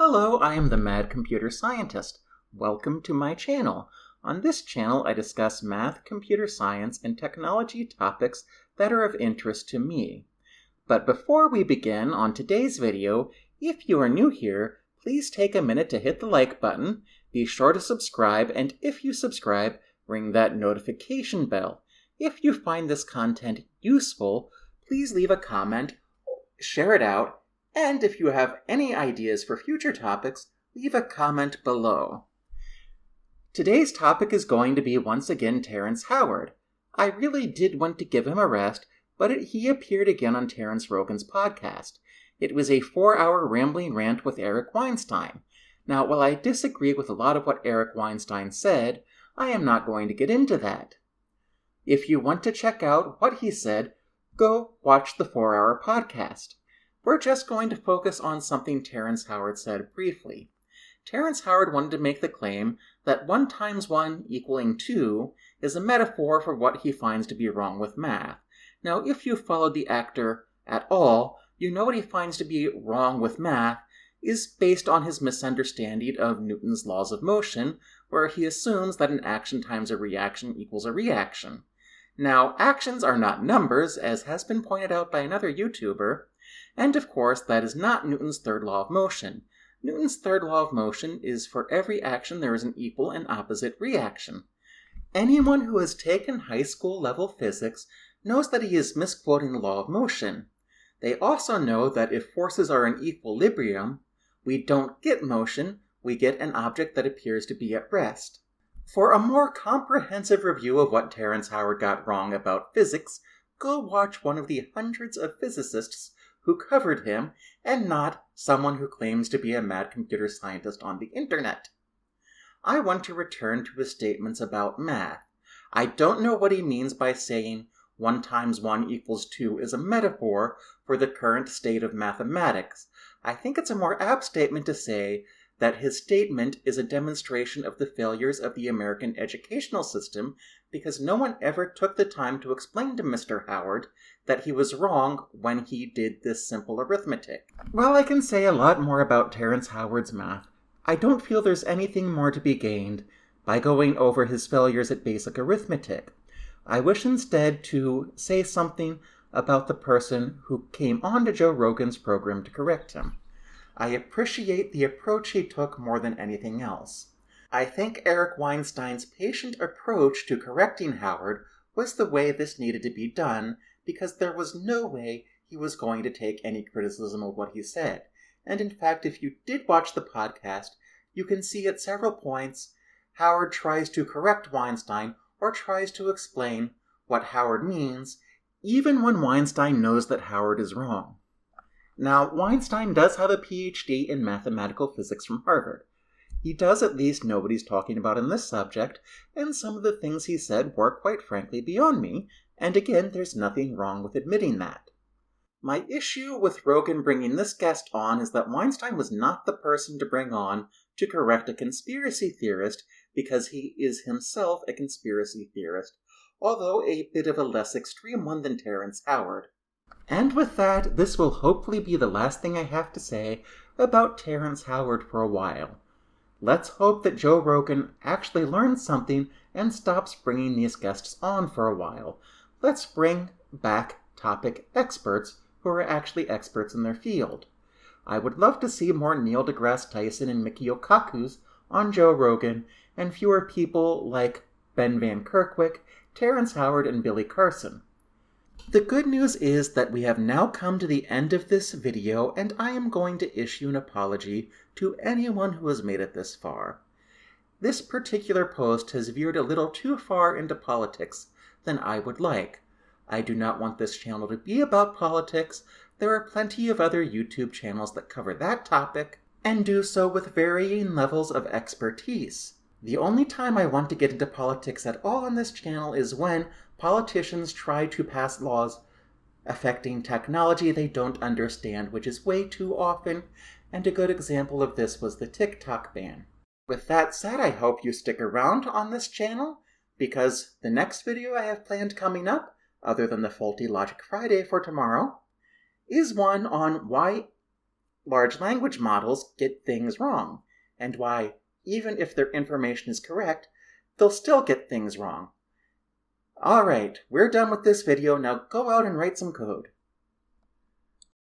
Hello, I am the Mad Computer Scientist. Welcome to my channel. On this channel, I discuss math, computer science, and technology topics that are of interest to me. But before we begin on today's video, if you are new here, please take a minute to hit the like button, be sure to subscribe, and if you subscribe, ring that notification bell. If you find this content useful, please leave a comment, share it out, and if you have any ideas for future topics, leave a comment below. Today's topic is going to be once again Terrence Howard. I really did want to give him a rest, but he appeared again on Terrence Rogan's podcast. It was a 4-hour rambling rant with Eric Weinstein. Now, while I disagree with a lot of what Eric Weinstein said, I am not going to get into that. If you want to check out what he said, go watch the 4-hour podcast. We're just going to focus on something Terrence Howard said briefly. Terrence Howard wanted to make the claim that 1 times 1 equaling 2 is a metaphor for what he finds to be wrong with math. Now, if you followed the actor at all, you know what he finds to be wrong with math is based on his misunderstanding of Newton's laws of motion, where he assumes that an action times a reaction equals a reaction. Now, actions are not numbers, as has been pointed out by another YouTuber, and of course, that is not Newton's third law of motion. Newton's third law of motion is for every action there is an equal and opposite reaction. Anyone who has taken high school level physics knows that he is misquoting the law of motion. They also know that if forces are in equilibrium, we don't get motion, we get an object that appears to be at rest. For a more comprehensive review of what Terrence Howard got wrong about physics, go watch one of the hundreds of physicists who covered him, and not someone who claims to be a mad computer scientist on the internet. I want to return to his statements about math. I don't know what he means by saying 1 times 1 equals 2 is a metaphor for the current state of mathematics. I think it's a more apt statement to say that his statement is a demonstration of the failures of the American educational system because no one ever took the time to explain to Mr. Howard that he was wrong when he did this simple arithmetic. While I can say a lot more about Terrence Howard's math, I don't feel there's anything more to be gained by going over his failures at basic arithmetic. I wish instead to say something about the person who came on to Joe Rogan's program to correct him. I appreciate the approach he took more than anything else. I think Eric Weinstein's patient approach to correcting Howard was the way this needed to be done because there was no way he was going to take any criticism of what he said. And in fact, if you did watch the podcast, you can see at several points Howard tries to correct Weinstein or tries to explain what Howard means, even when Weinstein knows that Howard is wrong. Now, Weinstein does have a PhD in mathematical physics from Harvard. He does at least know what he's talking about in this subject, and some of the things he said were quite frankly beyond me, and again, there's nothing wrong with admitting that. My issue with Rogan bringing this guest on is that Weinstein was not the person to bring on to correct a conspiracy theorist because he is himself a conspiracy theorist, although a bit of a less extreme one than Terrence Howard. And with that, this will hopefully be the last thing I have to say about Terrence Howard for a while. Let's hope that Joe Rogan actually learns something and stops bringing these guests on for a while. Let's bring back topic experts who are actually experts in their field. I would love to see more Neil deGrasse Tyson and Mickey Okakus on Joe Rogan, and fewer people like Ben Van Kerkwyk, Terrence Howard, and Billy Carson. The good news is that we have now come to the end of this video, and I am going to issue an apology to anyone who has made it this far. This particular post has veered a little too far into politics than I would like. I do not want this channel to be about politics. There are plenty of other YouTube channels that cover that topic, and do so with varying levels of expertise. The only time I want to get into politics at all on this channel is when politicians try to pass laws affecting technology they don't understand, which is way too often, and a good example of this was the TikTok ban. With that said, I hope you stick around on this channel, because the next video I have planned coming up, other than the Faulty Logic Friday for tomorrow, is one on why large language models get things wrong, and why, even if their information is correct, they'll still get things wrong. Alright, we're done with this video, now go out and write some code.